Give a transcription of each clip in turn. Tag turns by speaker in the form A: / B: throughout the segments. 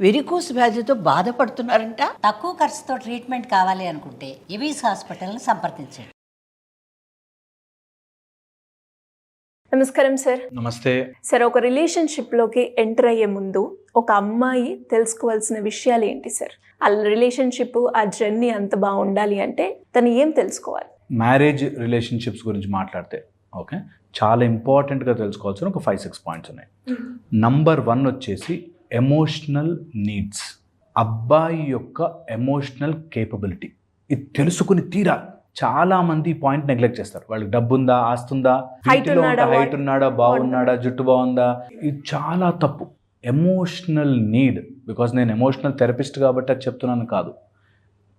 A: Varicose వ్యాధితో బాధపడుతున్నారంట.
B: తక్కువ ఖర్చుతో ట్రీట్మెంట్ కావాలి అనుకుంటే ఎవిస్ హాస్పిటల్ని సంప్రదించండి.
C: నమస్కారం సార్.
D: నమస్తే
C: సార్, ఒక రిలేషన్షిప్లోకి ఎంటర్ అయ్యే ముందు ఒక అమ్మాయి తెలుసుకోవాల్సిన విషయాలు ఏంటి సార్? ఆ రిలేషన్షిప్, ఆ జర్నీ అంత బాగుండాలి అంటే తను ఏం తెలుసుకోవాలి?
D: మ్యారేజ్ రిలేషన్షిప్స్ గురించి మాట్లాడితే ఓకే, చాలా ఇంపార్టెంట్గా తెలుసుకోవాల్సిన ఒక 5-6 పాయింట్స్ ఉన్నాయి. నంబర్ 1 వచ్చేసి ఎమోషనల్ నీడ్స్. అబ్బాయి యొక్క ఎమోషనల్ కేపబిలిటీ ఇది తెలుసుకుని తీరాలి. చాలా మంది ఈ పాయింట్ నెగ్లెక్ట్ చేస్తారు. వాళ్ళకి డబ్బు ఉందా, ఆస్తుందా, హైట్ ఉన్నాడా, బాగున్నాడా, జుట్టు బాగుందా, ఇది చాలా తప్పు. ఎమోషనల్ నీడ్, బికాజ్ నేను ఎమోషనల్ థెరపిస్ట్ కాబట్టి అది చెప్తున్నాను కాదు.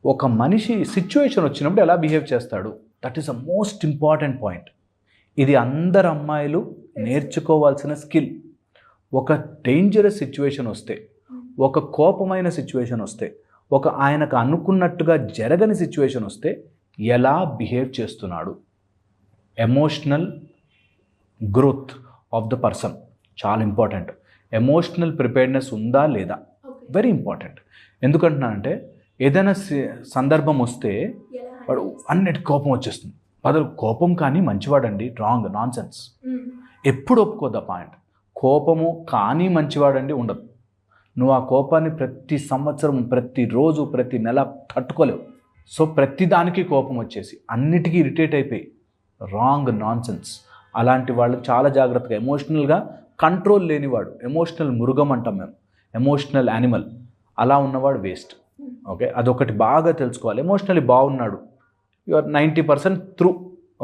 D: ఒక మనిషి సిచ్యువేషన్ వచ్చినప్పుడు ఎలా బిహేవ్ చేస్తాడు, that is a most important point. ఇది అందరు అమ్మాయిలు నేర్చుకోవాల్సిన స్కిల్. ఒక డేంజరస్ సిచ్యువేషన్ వస్తే, ఒక కోపమైన సిచ్యువేషన్ వస్తే, ఒక ఆయనకు అనుకున్నట్టుగా జరగని సిచ్యువేషన్ వస్తే ఎలా బిహేవ్ చేస్తున్నాడు, emotional growth of the person చాలా ఇంపార్టెంట్. ఎమోషనల్ ప్రిపేర్డ్నెస్ ఉందా లేదా, వెరీ ఇంపార్టెంట్. ఎందుకంటున్నానంటే ఏదైనా సందర్భం వస్తే వాడు అన్నిటి కోపం వచ్చేస్తుంది. బదులు కోపం కానీ మంచివాడండి, రాంగ్, నాన్ సెన్స్. ఎప్పుడు ఒప్పుకోద్దా పాయింట్. కోపము కానీ మంచివాడండి ఉండదు. నువ్వు ఆ కోపాన్ని ప్రతి సంవత్సరం, ప్రతిరోజు, ప్రతి నెల తట్టుకోలేవు. సో ప్రతిదానికి కోపం వచ్చేసి అన్నిటికీ ఇరిటేట్ అయిపోయి, రాంగ్, నాన్ సెన్స్. అలాంటి వాళ్ళు చాలా జాగ్రత్తగా. ఎమోషనల్గా కంట్రోల్ లేనివాడు, ఎమోషనల్ మృగం అంటాం మేము, ఎమోషనల్ యానిమల్, అలా ఉన్నవాడు వేస్ట్. ఓకే, అదొకటి బాగా తెలుసుకోవాలి. ఎమోషనల్లీ బాగున్నాడు, యు ఆర్ 90% త్రూ.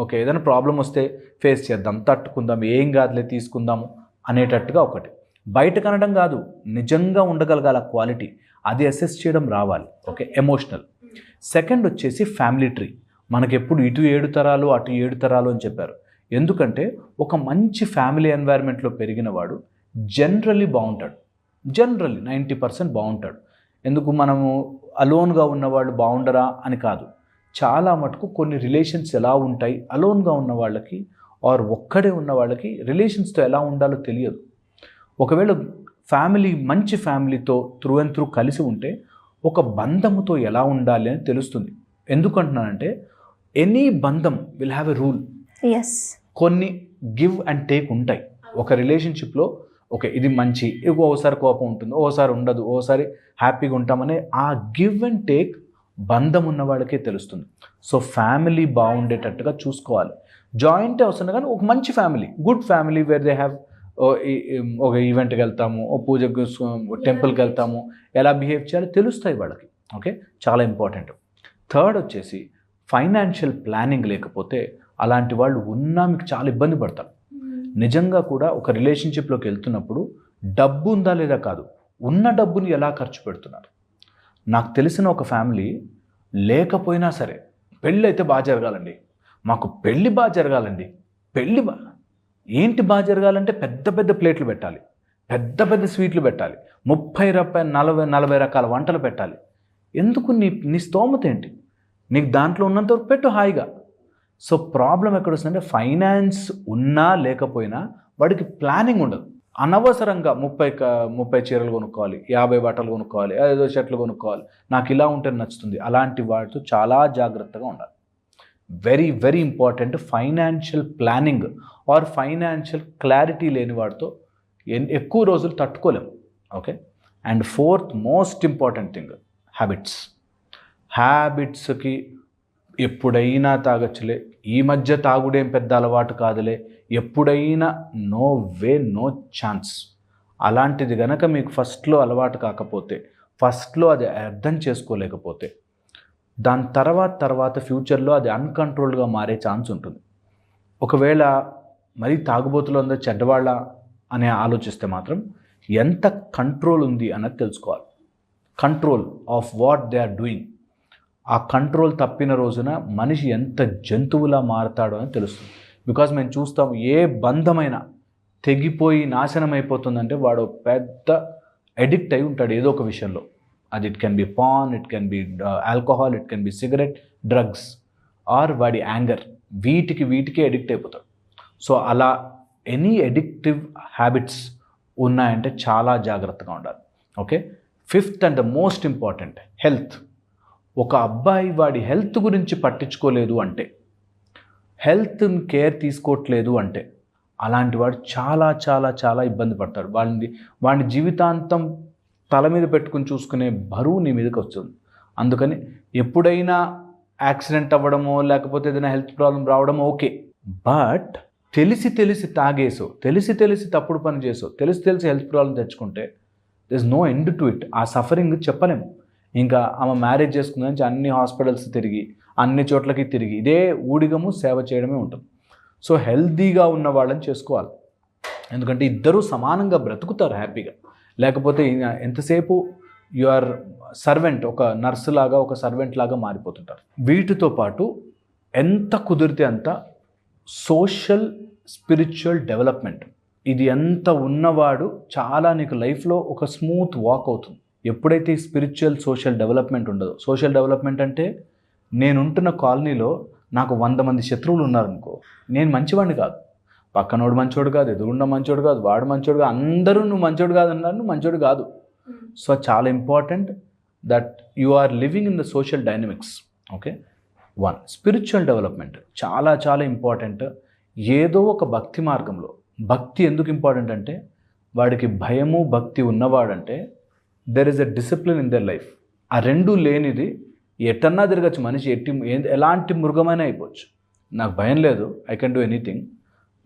D: ఓకే, ఏదైనా ప్రాబ్లం వస్తే ఫేస్ చేద్దాం, తట్టుకుందాం, ఏం కాదులే తీసుకుందాము అనేటట్టుగా ఒకటి. బయట కనడం కాదు, నిజంగా ఉండగలగాల క్వాలిటీ, అది అసెస్ చేయడం రావాలి. Okay, emotional. సెకండ్ వచ్చేసి ఫ్యామిలీ ట్రీ. మనకెప్పుడు ఇటు 7 తరాలు అటు 7 తరాలు అని చెప్పారు. ఎందుకంటే ఒక మంచి ఫ్యామిలీ ఎన్వైర్న్మెంట్లో పెరిగిన వాడు జనరల్లీ బాగుంటాడు. జనరల్లీ 90% బాగుంటాడు. ఎందుకు మనము అలోన్గా ఉన్నవాళ్ళు బాగుండరా అని కాదు. చాలా మటుకు కొన్ని రిలేషన్స్ ఎలా ఉంటాయి, అలోన్గా ఉన్న వాళ్ళకి ఆర్ ఒక్కడే ఉన్న వాళ్ళకి రిలేషన్స్తో ఎలా ఉండాలో తెలియదు. ఒకవేళ ఫ్యామిలీ మంచి ఫ్యామిలీతో త్రూ అండ్ త్రూ కలిసి ఉంటే ఒక బంధముతో ఎలా ఉండాలి అని తెలుస్తుంది. ఎందుకంటున్నానంటే ఎనీ బంధం విల్ హ్యావ్ ఎ రూల్. కొన్ని గివ్ అండ్ టేక్ ఉంటాయి ఒక రిలేషన్షిప్లో. ఓకే, ఇది మంచి, ఓసారి కోపం ఉంటుంది, ఓసారి ఉండదు, ఓసారి హ్యాపీగా ఉంటామనే ఆ గివ్ అండ్ టేక్ బంధం ఉన్న వాళ్ళకే తెలుస్తుంది. సో ఫ్యామిలీ బాగుండేటట్టుగా చూసుకోవాలి. జాయింట్ అవసరం కానీ ఒక మంచి family, good family, where they have ఒక ఈవెంట్కి వెళ్తాము, ఓ పూజకు, టెంపుల్కి వెళ్తాము, ఎలా బిహేవ్ చేయాలో తెలుస్తాయి వాళ్ళకి. ఓకే, చాలా ఇంపార్టెంట్. థర్డ్ వచ్చేసి ఫైనాన్షియల్ ప్లానింగ్ లేకపోతే అలాంటి వాళ్ళు ఉన్నా మీకు చాలా ఇబ్బంది పడతారు. నిజంగా కూడా ఒక రిలేషన్షిప్లోకి వెళ్తున్నప్పుడు డబ్బు ఉందా లేదా కాదు, ఉన్న డబ్బుని ఎలా ఖర్చు పెడుతున్నారు. నాకు తెలిసిన ఒక ఫ్యామిలీ లేకపోయినా సరే పెళ్ళి అయితే బాగా జరగాలండి, మాకు పెళ్ళి బాగా జరగాలండి, పెళ్ళి ఏంటి బాగా జరగాలంటే పెద్ద పెద్ద ప్లేట్లు పెట్టాలి, పెద్ద పెద్ద స్వీట్లు పెట్టాలి, 30-40 రకాల వంటలు పెట్టాలి. ఎందుకు? నీ స్తోమత ఏంటి, నీకు దాంట్లో ఉన్నంత వరకు పెట్టు హాయిగా. సో ప్రాబ్లం ఎక్కడ వస్తుందంటే ఫైనాన్స్ ఉన్నా లేకపోయినా వాడికి ప్లానింగ్ ఉండదు. అనవసరంగా 30 చీరలు కొనుక్కోవాలి, 50 బట్టలు కొనుక్కోవాలి, 5 షర్ట్లు కొనుక్కోవాలి, నాకు ఇలా ఉంటే నచ్చుతుంది. అలాంటి వాటితో చాలా జాగ్రత్తగా ఉండాలి. Very very important. Financial planning or financial clarity లేని వాడితో ఎక్కువ రోజులు తట్టుకోలేము. Okay, and fourth most important thing, హ్యాబిట్స్కి ఎప్పుడైనా తాగొచ్చులే, ఈ మధ్య తాగుడేం పెద్ద అలవాటు కాదులే, ఎప్పుడైనా, నో వే, నో ఛాన్స్. అలాంటిది గనక మీకు ఫస్ట్లో అలవాటు కాకపోతే, ఫస్ట్లో అది అర్థం చేసుకోలేకపోతే, దాని తర్వాత ఫ్యూచర్లో అది అన్కంట్రోల్డ్గా మారే ఛాన్స్ ఉంటుంది. ఒకవేళ మరీ తాగుబోతులు ఉందో చెడ్డవాళ్ళ అని ఆలోచిస్తే మాత్రం ఎంత కంట్రోల్ ఉంది అన్నది తెలుసుకోవాలి. Control of what they are doing. ఆ కంట్రోల్ తప్పిన రోజున మనిషి ఎంత జంతువులా మారతాడో అని తెలుస్తుంది. బికాజ్ మేము చూస్తాం, ఏ బంధమైనా తెగిపోయి నాశనం అయిపోతుందంటే వాడు పెద్ద అడిక్ట్ అయి ఉంటాడు ఏదో ఒక విషయంలో. అది it can be paan, it can be alcohol, it can be cigarette, drugs, or వాడి యాంగర్. వీటికి అడిక్ట్ అయిపోతాడు. సో అలా ఎనీ అడిక్టివ్ హ్యాబిట్స్ ఉన్నాయంటే చాలా జాగ్రత్తగా ఉండాలి. Okay, fifth and the most important, health. ఒక అబ్బాయి వాడి హెల్త్ గురించి పట్టించుకోలేదు అంటే, హెల్త్ కేర్ తీసుకోవట్లేదు అంటే, అలాంటి వాడు చాలా చాలా చాలా ఇబ్బంది పడతాడు. వాడిని జీవితాంతం తల మీద పెట్టుకుని చూసుకునే బరువు నీ మీదకి వస్తుంది. అందుకని ఎప్పుడైనా యాక్సిడెంట్ అవ్వడమో లేకపోతే ఏదైనా హెల్త్ ప్రాబ్లం రావడమో ఓకే, బట్ తెలిసి తాగేసో, తెలిసి తప్పుడు పని చేసో, తెలిసి హెల్త్ ప్రాబ్లం తెచ్చుకుంటే this no end to it. ఆ సఫరింగ్ చెప్పలేము. ఇంకా ఆమె మ్యారేజ్ చేసుకుందని అన్ని హాస్పిటల్స్ తిరిగి, అన్ని చోట్లకి తిరిగి ఇదే ఊడిగము సేవ చేయడమే ఉంటుంది. సో హెల్తీగా ఉన్న వాళ్ళని చేసుకోవాలి. ఎందుకంటే ఇద్దరూ సమానంగా బ్రతుకుతారు హ్యాపీగా. లేకపోతే ఎంతసేపు యు ఆర్ సర్వెంట్, ఒక నర్సు లాగా, ఒక సర్వెంట్ లాగా మారిపోతుంటారు. వీటితో పాటు ఎంత కుదిరితే అంత సోషల్ స్పిరిచువల్ డెవలప్మెంట్, ఇది ఎంత ఉన్నవాడు చాలా నీకు లైఫ్లో ఒక స్మూత్ వాక్ అవుతుంది. ఎప్పుడైతే ఈ స్పిరిచువల్ సోషల్ డెవలప్మెంట్ ఉండదో, సోషల్ డెవలప్మెంట్ అంటే నేనుంటున్న కాలనీలో నాకు 100 మంది శత్రువులు ఉన్నారనుకో, నేను మంచివాడిని కాదు, పక్కనోడు మంచోడు కాదు, ఎదురున్న మంచోడు కాదు, వాడు మంచోడు కాదు, అందరూ నువ్వు మంచోడు కాదు అన్నారు, నువ్వు మంచోడు కాదు. సో చాలా important that you are living in the social dynamics. Okay, 1 spiritual development చాలా చాలా ఇంపార్టెంట్. ఏదో ఒక భక్తి మార్గంలో, భక్తి ఎందుకు ఇంపార్టెంట్ అంటే వాడికి భయము భక్తి ఉన్నవాడంటే there is a discipline in their life. ఆ రెండు లేనిది ఎటన్నా తిరగచ్చు మనిషి, ఎలాంటి మృగమైనా అయిపోవచ్చు. నాకు భయం లేదు, ఐ కెన్ డూ ఎనీథింగ్.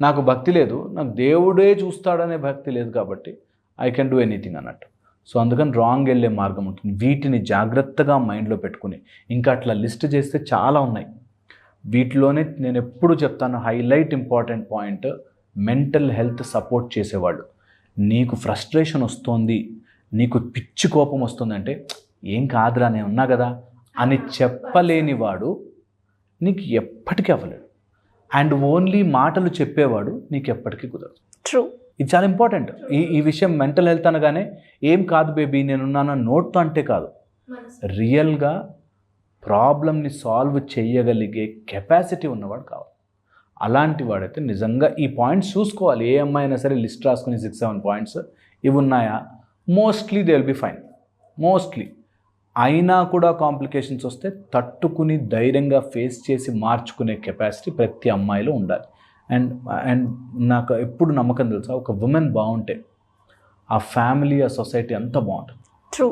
D: నాకు భక్తి లేదు, నాకు దేవుడే చూస్తాడనే భక్తి లేదు, కాబట్టి ఐ కెన్ డూ ఎనీథింగ్ అన్నట్టు. సో అందుకని రాంగ్ వెళ్ళే మార్గం ఉంటుంది. వీటిని జాగ్రత్తగా మైండ్లో పెట్టుకుని, ఇంకా అట్లా లిస్ట్ చేస్తే చాలా ఉన్నాయి. వీటిలోనే నేను ఎప్పుడు చెప్తాను, highlight important point, mental health support చేసేవాళ్ళు. నీకు ఫ్రస్ట్రేషన్ వస్తుంది, నీకు పిచ్చి కోపం వస్తుందంటే ఏం కాదురా నేను ఉన్నా కదా అని చెప్పలేనివాడు నీకు ఎప్పటికీ అవ్వలేడు. అండ్ ఓన్లీ మాటలు చెప్పేవాడు నీకు ఎప్పటికీ కుదరదు.
C: ట్రూ.
D: ఇది చాలా ఇంపార్టెంట్. ఈ విషయం మెంటల్ హెల్త్ అనగానే ఏం కాదు బేబీ నేనున్నాను నోట్తో అంటే కాదు, రియల్గా ప్రాబ్లమ్ని సాల్వ్ చేయగలిగే కెపాసిటీ ఉన్నవాడు కావాలి. అలాంటి వాడైతే నిజంగా ఈ పాయింట్స్ చూసుకోవాలి. ఏ అమ్మాయి అయినా సరే లిస్ట్ రాసుకుని 6-7 పాయింట్స్ ఇవి ఉన్నాయా, mostly they will be fine. Mostly అయినా కూడా కాంప్లికేషన్స్ వస్తే తట్టుకుని ధైర్యంగా ఫేస్ చేసి మార్చుకునే కెపాసిటీ ప్రతి అమ్మాయిలో ఉండాలి. అండ్ నాకు ఎప్పుడు నమ్మకం తెలుసా, ఒక ఉమెన్ బాగుంటే ఆ ఫ్యామిలీ, ఆ సొసైటీ అంతా బాగుంటుంది.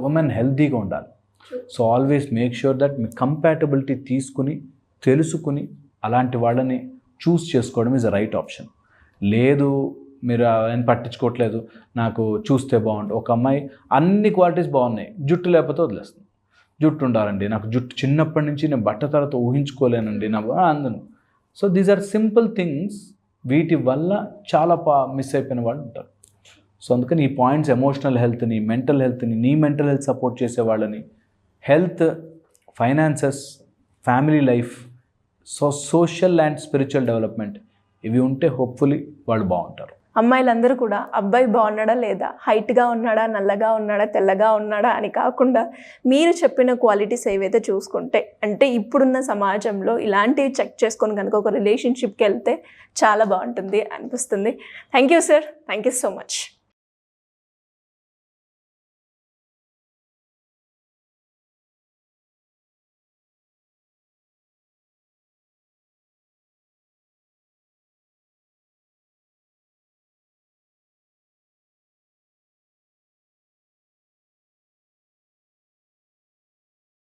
D: ఉమెన్ హెల్తీగా ఉండాలి. So always make sure that me compatibility తీసుకుని తెలుసుకుని అలాంటి వాళ్ళని చూస్ చేసుకోవడం ఈజ్ అ రైట్ ఆప్షన్. లేదు మీరు ఆయన పట్టించుకోవట్లేదు, నాకు చూస్తే బాగుంటుంది. ఒక అమ్మాయి అన్ని క్వాలిటీస్ బాగున్నాయి, జుట్టు లేకపోతే వదిలేస్తుంది. జుట్టు ఉండాలండి, నాకు జుట్టు చిన్నప్పటి నుంచి నేను బట్ట తర్వాత ఊహించుకోలేనండి నా అందను. So these are simple things, వీటి వల్ల చాలా మిస్ అయిపోయిన వాళ్ళు ఉంటారు. సో అందుకని ఈ పాయింట్స్ ఎమోషనల్ హెల్త్ని, మెంటల్ హెల్త్ని, నీ మెంటల్ హెల్త్ సపోర్ట్ చేసే వాళ్ళని, health, finances, family life, social and spiritual development, ఇవి ఉంటే హోప్ఫుల్లీ వాళ్ళు బాగుంటారు.
C: అమ్మాయిలందరూ కూడా అబ్బాయి బాగున్నాడా లేదా, హైట్గా ఉన్నాడా, నల్లగా ఉన్నాడా, తెల్లగా ఉన్నాడా అని కాకుండా మీరు చెప్పిన క్వాలిటీస్ ఏవైతే చూసుకుంటే, అంటే ఇప్పుడున్న సమాజంలో ఇలాంటివి చెక్ చేసుకొని కనుక ఒక రిలేషన్షిప్కి వెళ్తే చాలా బాగుంటుంది అనిపిస్తుంది. Thank you sir, thank you so much.